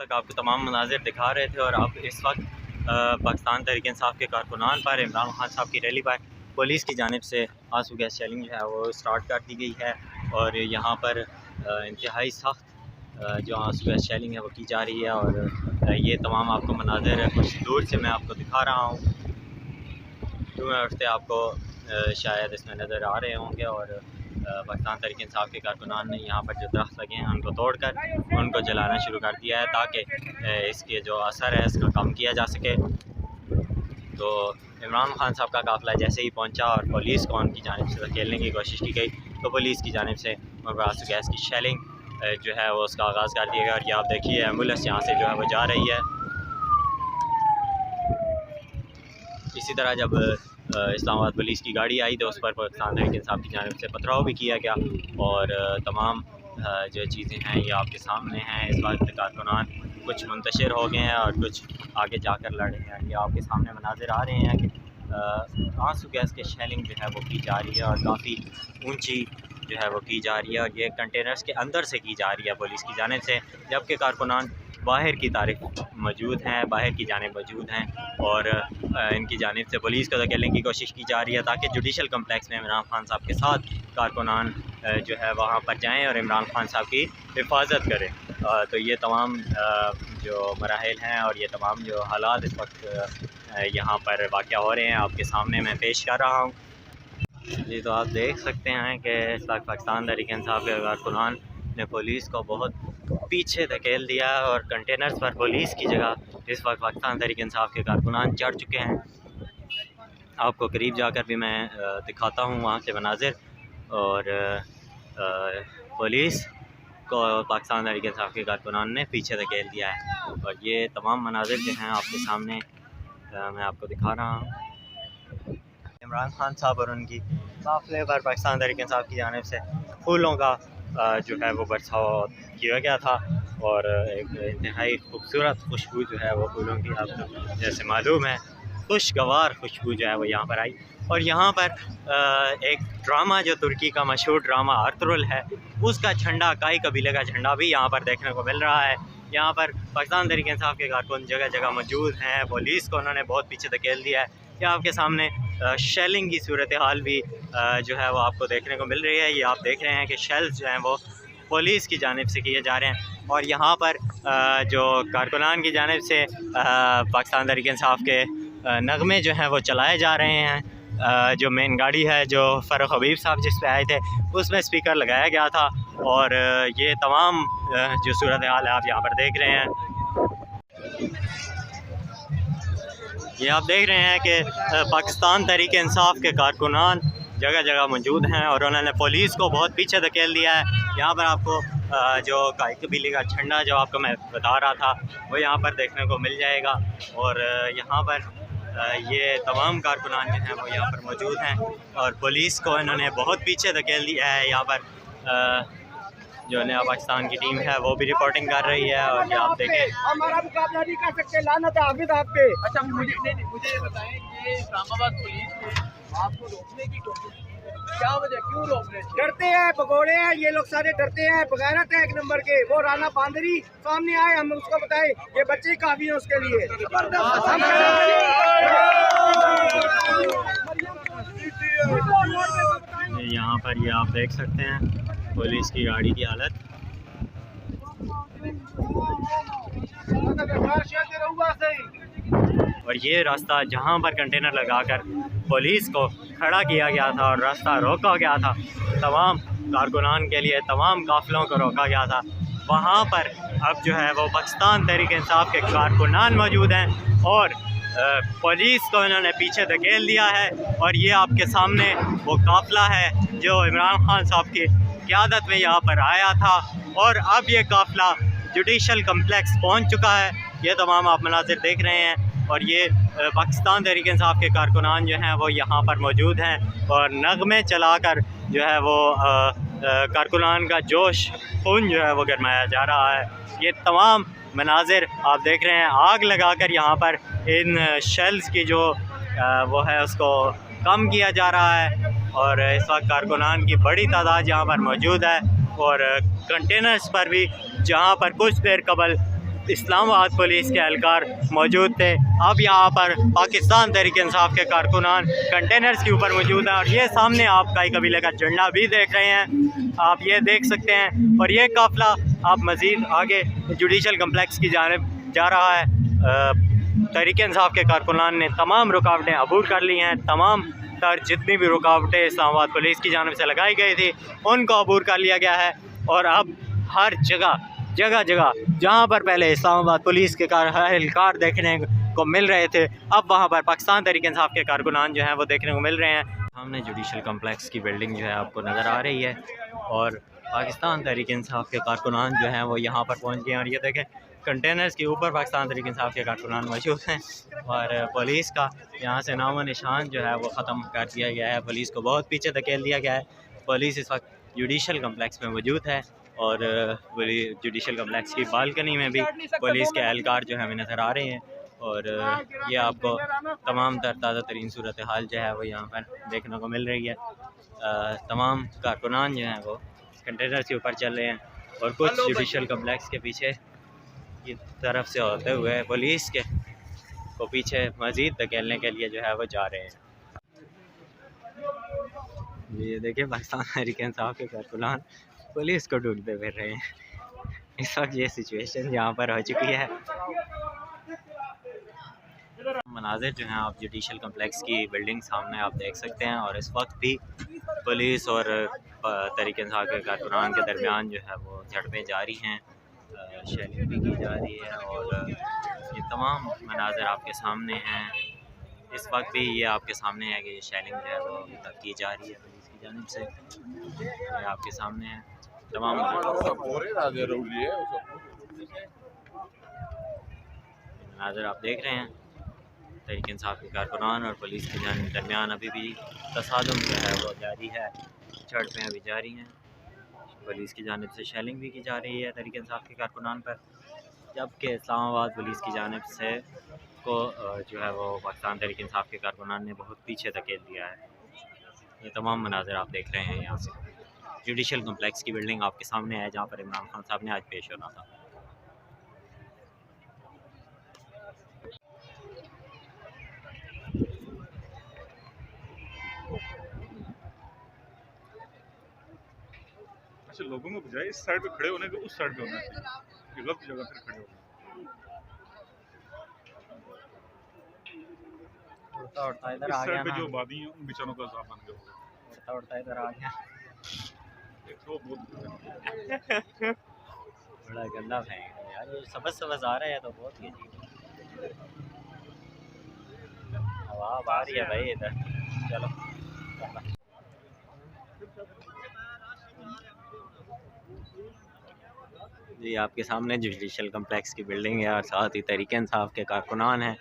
तक आपको तमाम मनाजिर दिखा रहे थे। और अब इस वक्त पाकिस्तान तहरीक इंसाफ के कारकुनान पर इमरान खान साहब की रैली पर पुलिस की जानिब से आंसू गैस शेलिंग जो है वो स्टार्ट कर दी गई है। और यहाँ पर इंतहाई सख्त जो आंसू गैस शेलिंग है वो की जा रही है। और ये तमाम आपको मनाजिर कुछ दूर से मैं आपको दिखा रहा हूँ, धुएँ उठते आपको शायद इसमें नज़र आ रहे होंगे। और पाकिस्तान तहरीक इंसाफ के कारकुनान ने यहाँ पर जो दरख्त लगे हैं उनको तोड़कर उनको जलाना शुरू कर दिया है ताकि इसके जो असर है इसका कम किया जा सके। तो इमरान खान साहब का काफ़िला जैसे ही पहुँचा और पुलिस को उनकी जानिब से धकेलने की कोशिश की गई तो पुलिस की जानिब से आंसू गैस की शेलिंग जो है वो उसका आगाज़ कर दिया गया। और ये आप देखिए एम्बुलेंस यहाँ से जो है वो जा रही है। इसी तरह जब इस्लामाबाद पुलिस की गाड़ी आई तो उस पर पाकिस्तान तहरीक इंसाफ की जानिब से पथराव भी किया गया। और तमाम जो चीज़ें हैं ये आपके सामने हैं। इस वक्त कारकुनान कुछ मुंतशिर हो गए हैं और कुछ आगे जाकर लड़े हैं। ये आपके सामने मनाजिर आ रहे हैं कि आंसू गैस की शेलिंग जो है वो की जा रही है और काफ़ी ऊंची जो है वो की जा रही है। और ये कंटेनर्स के अंदर से की जा रही है पुलिस की जानिब से, जबकि कारकुनान बाहर की तारीफ मौजूद हैं, बाहर की जानिब मौजूद हैं। और इनकी जानिब से पुलिस को धकेलने की कोशिश की जा रही है ताकि जुडिशल कम्प्लेक्स में इमरान खान साहब के साथ कारकुनान जो है वहाँ पर जाएं और इमरान खान साहब की हिफाजत करें। तो ये तमाम जो मराहिल हैं और ये तमाम जो हालात इस वक्त यहाँ पर वाक़या हो रहे हैं आपके सामने मैं पेश कर रहा हूँ। जी तो आप देख सकते हैं कि इस वक्त पाकिस्तान तहरीक इंसाफ के कारकुनान ने पुलिस को बहुत पीछे धकेल दिया है और कंटेनर्स पर पुलिस की जगह इस वक्त पाकिस्तान तहरीक इंसाफ के कारकुनान चढ़ चुके हैं। आपको करीब जाकर भी मैं दिखाता हूँ वहाँ के मनाजिर। और पुलिस को पाकिस्तान तहरीक इंसाफ के कारकुनान ने पीछे धकेल दिया है। और ये तमाम मनाजिर जो हैं आपके सामने मैं आपको दिखा रहा हूँ। इमरान खान साहब और उनकी काफ़िले पर पाकिस्तान तहरीक इंसाफ की जानिब से फूलों का जो है वो बरसाव किया गया था। और एक इंतहाई खूबसूरत खुशबू जो है वो फूलों की आपको जैसे मालूम है खुशगवार खुशबू जो है वो यहाँ पर आई। और यहाँ पर एक ड्रामा जो तुर्की का मशहूर ड्रामा अर्तुगरुल है उसका झंडा, काई कबीले का झंडा भी यहाँ पर देखने को मिल रहा है। यहाँ पर पाकिस्तान तहरीक इंसाफ के कारकुन जगह जगह मौजूद हैं। पुलिस को उन्होंने बहुत पीछे धकेल दिया है। ये आपके सामने शेलिंग की सूरत हाल भी जो है वो आपको देखने को मिल रही है। ये आप देख रहे हैं कि शेल्स जो हैं वो पुलिस की जानिब से किए जा रहे हैं। और यहाँ पर जो कारकुनान की जानिब से पाकिस्तान तहरीक इंसाफ के नगमे जो हैं वो चलाए जा रहे हैं। जो मेन गाड़ी है जो फ़ारूक हबीब साहब जिस पे आए थे उसमें स्पीकर लगाया गया था। और ये तमाम जो सूरत हाल है आप यहाँ पर देख रहे हैं। ये आप देख रहे हैं कि पाकिस्तान तहरीक इंसाफ के कारकुनान जगह जगह मौजूद हैं और उन्होंने पुलिस को बहुत पीछे धकेल दिया है। यहाँ पर आपको जो काई कबीले का झंडा जो आपको मैं बता रहा था वो यहाँ पर देखने को मिल जाएगा। और यहाँ पर ये तमाम कारकुनान जो हैं वो यहाँ पर मौजूद हैं और पुलिस को इन्होंने बहुत पीछे धकेल दिया है। यहाँ पर जो नया पाकिस्तान की टीम है वो भी रिपोर्टिंग कर रही है। और ये आप देखें हमारा मुकाबला नहीं कर सकते, लानत है हाफिज आप पे। अच्छा मुझे ये बताएं कि इस्लामाबाद पुलिस ने आपको रोकने की कोशिश की, क्या वजह, क्यों रोक रहे हैं? डरते हैं, भगोड़े हैं ये लोग, सारे डरते हैं, बगैरत है एक नंबर के। वो राना बांदरी सामने आए, हम उसको बताएं ये बच्चे काफी हैं उसके लिए। यहाँ पर ये आप देख सकते हैं पुलिस की गाड़ी की हालत। और ये रास्ता जहाँ पर कंटेनर लगाकर पुलिस को खड़ा किया गया था और रास्ता रोका गया था, तमाम कारकुनान के लिए तमाम काफ़िलों को रोका गया था, वहाँ पर अब जो है वो पाकिस्तान तहरीक इंसाफ के कारकुनान मौजूद हैं और पुलिस को इन्होंने पीछे धकेल दिया है। और ये आपके सामने वो काफ़िला है जो इमरान खान साहब की क़यादत में यहाँ पर आया था और अब ये काफ़िला जुडिशल कम्प्लेक्स पहुँच चुका है। ये तमाम आप मनाज़िर देख रहे हैं। और ये पाकिस्तान तहरीक इंसाफ के कारकुनान जो हैं वो यहाँ पर मौजूद हैं और नगमे चलाकर जो है वो कारकुनान का जोश खून जो है वो गरमाया जा रहा है। ये तमाम मनाजिर आप देख रहे हैं, आग लगाकर यहाँ पर इन शेल्स की जो वो है उसको कम किया जा रहा है। और इस वक्त कारकुनान की बड़ी तादाद यहाँ पर मौजूद है और कंटेनर्स पर भी जहाँ पर कुछ देर कबल इस्लामाबाद पुलिस के एहलकार मौजूद थे। अब यहाँ पर पाकिस्तान तहरीक इंसाफ के कारकुनान कंटेनर्स के ऊपर मौजूद हैं और ये सामने आप काई कबीले का झंडा भी देख रहे हैं, आप ये देख सकते हैं। और ये काफ़िला आप मज़ीद आगे जुडिशल कम्प्लेक्स की जानिब जा रहा है। तहरीक इंसाफ के कारकुनान ने तमाम रुकावटें अबूर कर ली हैं, तमाम तर जितनी भी रुकावटें इस्लामाबाद पुलिस की जानिब से लगाई गई थी उनको अबूर कर लिया गया है। और अब हर जगह जगह जहाँ पर पहले इस्लामाबाद पुलिस के एहलकार देखने को मिल रहे थे, अब वहाँ पर पाकिस्तान तहरीक इंसाफ के कारकुनान जो हैं वो देखने को मिल रहे हैं। सामने जुडिशल कम्प्लेक्स की बिल्डिंग जो है आपको नज़र आ रही है और पाकिस्तान तहरीक इंसाफ के कारकुनान जो हैं वो यहाँ पर पहुँच गए हैं। और ये देखें कंटेनर्स के ऊपर पाकिस्तान तहरीक इंसाफ के कारकुनान मौजूद हैं और पुलिस का यहाँ से नाम व निशान जो है वो ख़त्म कर दिया गया है। पुलिस को बहुत पीछे धकेल दिया गया है। पुलिस इस वक्त जुडिशल कम्प्लेक्स में मौजूद है और जुडिशल कम्प्लेक्स की बालकनी में भी पुलिस के एहलकार जो है हमें नज़र आ रहे हैं। और ये आपको तमाम ताज़ा तरीन सूरत हाल जो है वो यहाँ पर देखने को मिल रही है। तमाम कारकुनान जो हैं वो कंटेनर के ऊपर चल रहे हैं और कुछ जुडिशल कम्प्लेक्स के पीछे की तरफ से होते हुए पुलिस के को पीछे मज़ीद धकेलने के लिए जो है वो जा रहे हैं। ये देखिए पाकिस्तान तहरीक इंसाफ के कारकुनान पुलिस को ढूंढते फिर रहे हैं। इस वक्त ये सिचुएशन यहाँ पर हो चुकी है। मनाज़िर जो हैं आप जुडिशल कम्प्लेक्स की बिल्डिंग सामने आप देख सकते हैं और इस वक्त भी पुलिस और तहरीक इंसाफ के कारकुनान के दरमियान जो है वो झड़पें जारी हैं, शेलिंग भी की जा रही है और ये तमाम मनाज़िर आपके सामने हैं। इस वक्त भी ये आपके सामने है कि ये शेलिंग जो है वो अभी तक की जा रही है पुलिस की जानिब से। ये आपके सामने है तमाम मनाज़िर आप देख रहे हैं। तहरीक इंसाफ के कारकुनान और पुलिस के दरमियान अभी भी तसादुम जो है वो जारी है, झड़पें अभी जारी हैं। पुलिस की जानिब से शेलिंग भी की जा रही है तहरीक इंसाफ के कारकुनान पर, जबकि इस्लामाबाद पुलिस की जानिब से को जो है वो पाकिस्तान तहरीक इंसाफ के कारकुनान ने बहुत पीछे धकेल दिया है। ये तमाम मनाज़िर आप देख रहे हैं यहाँ से जुडिशल कम्प्लेक्स की बिल्डिंग आपके सामने है जहाँ पर इमरान खान साहब ने आज पेश होना था। अच्छा, लोगों को बजाय इस साइड पे खड़े होने के उस साइड पे होना चाहिए, ये गलत जगह पर खड़े होना। इस साइड पे जो आबादी है उन बेचारों का हिसाब बन गया होगा। इधर आ गया तो बहुत बड़ा गंदा फेंक यार, ये सबस आ रहा है तो बहुत ही अजीब हवा आ रही है भाई इधर। चलो जी आपके सामने जुडिशल कम्प्लेक्स की बिल्डिंग है और साथ ही तहरीक इंसाफ के कारकुनान हैं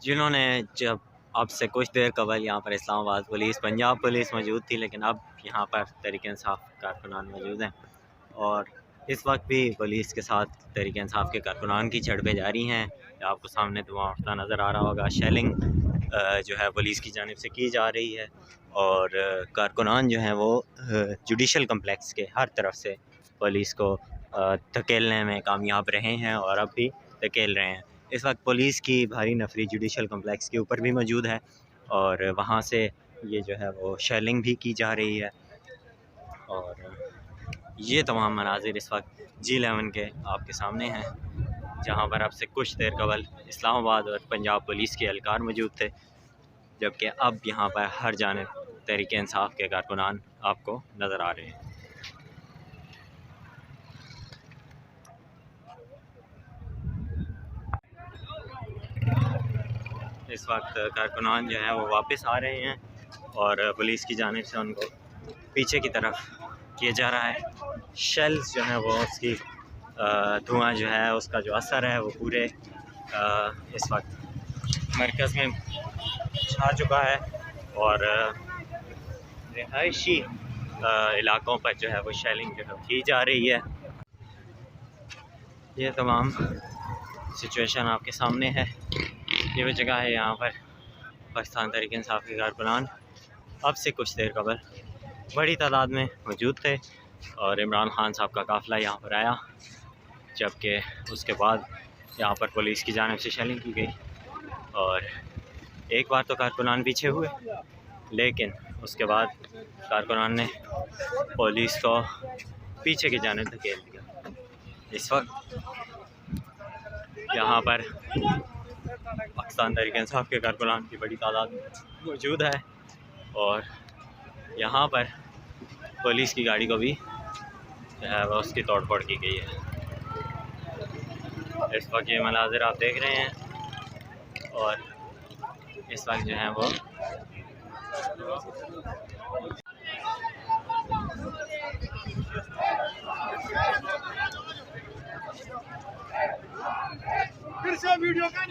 जिन्होंने जब अब से कुछ देर कबल यहाँ पर इस्लामाबाद पुलिस पंजाब पुलिस मौजूद थी, लेकिन अब यहाँ पर तहरीक इंसाफ कारकुनान मौजूद हैं और इस वक्त भी पुलिस के साथ तहरीक इंसाफ के कारकुनान की झड़पें जारी हैं। आपको सामने धुआं उठता नज़र आ रहा होगा। शेलिंग जो है पुलिस की जानिब से की जा रही है और कारकुनान जो हैं वो जुडिशल कम्प्लेक्स के हर तरफ से पुलिस को धकेलने में कामयाब रहे हैं और अब भी धकेल रहे हैं। इस वक्त पुलिस की भारी नफरी जुडिशल कम्प्लेक्स के ऊपर भी मौजूद है और वहाँ से ये जो है वो शेलिंग भी की जा रही है। और ये तमाम मनाजिर इस वक्त G11 के आपके सामने हैं जहाँ पर अब से कुछ देर कबल इस्लामाबाद और पंजाब पुलिस के एहलकार मौजूद थे, जबकि अब यहाँ पर हर जानिब तहरीक इंसाफ के कारकुनान आपको नज़र आ रहे हैं। इस वक्त कारकुनान जो है वो वापस आ रहे हैं और पुलिस की जानिब से उनको पीछे की तरफ किया जा रहा है। शेल्स जो है वो उसकी धुआं जो है उसका जो असर है वो पूरे इस वक्त मरकज़ में छा चुका है और रिहायशी इलाकों पर जो है वो शेलिंग जो है की जा रही है। ये तमाम सिचुएशन आपके सामने है। ये वो जगह है यहाँ पर पाकिस्तान तहरीक इंसाफ के कारकुनान अब से कुछ देर कबल बड़ी तादाद में मौजूद थे और इमरान खान साहब का काफ़िला यहाँ पर आया। जबकि उसके बाद यहाँ पर पुलिस की जानिब से शेलिंग की गई और एक बार तो कारकुनान पीछे हुए, लेकिन उसके बाद कारकुनान ने पुलिस को पीछे की जानिब धकेल दिया। इस वक्त यहाँ पर पाकिस्तान तहरीक इंसाफ के कारकुनान की बड़ी तादाद मौजूद है और यहाँ पर पुलिस की गाड़ी को भी जो है वह उसकी तोड़ फोड़ की गई है। इस वक्त ये मनाज़िर आप देख रहे हैं और इस वक्त जो है वो फिर से वीडियो का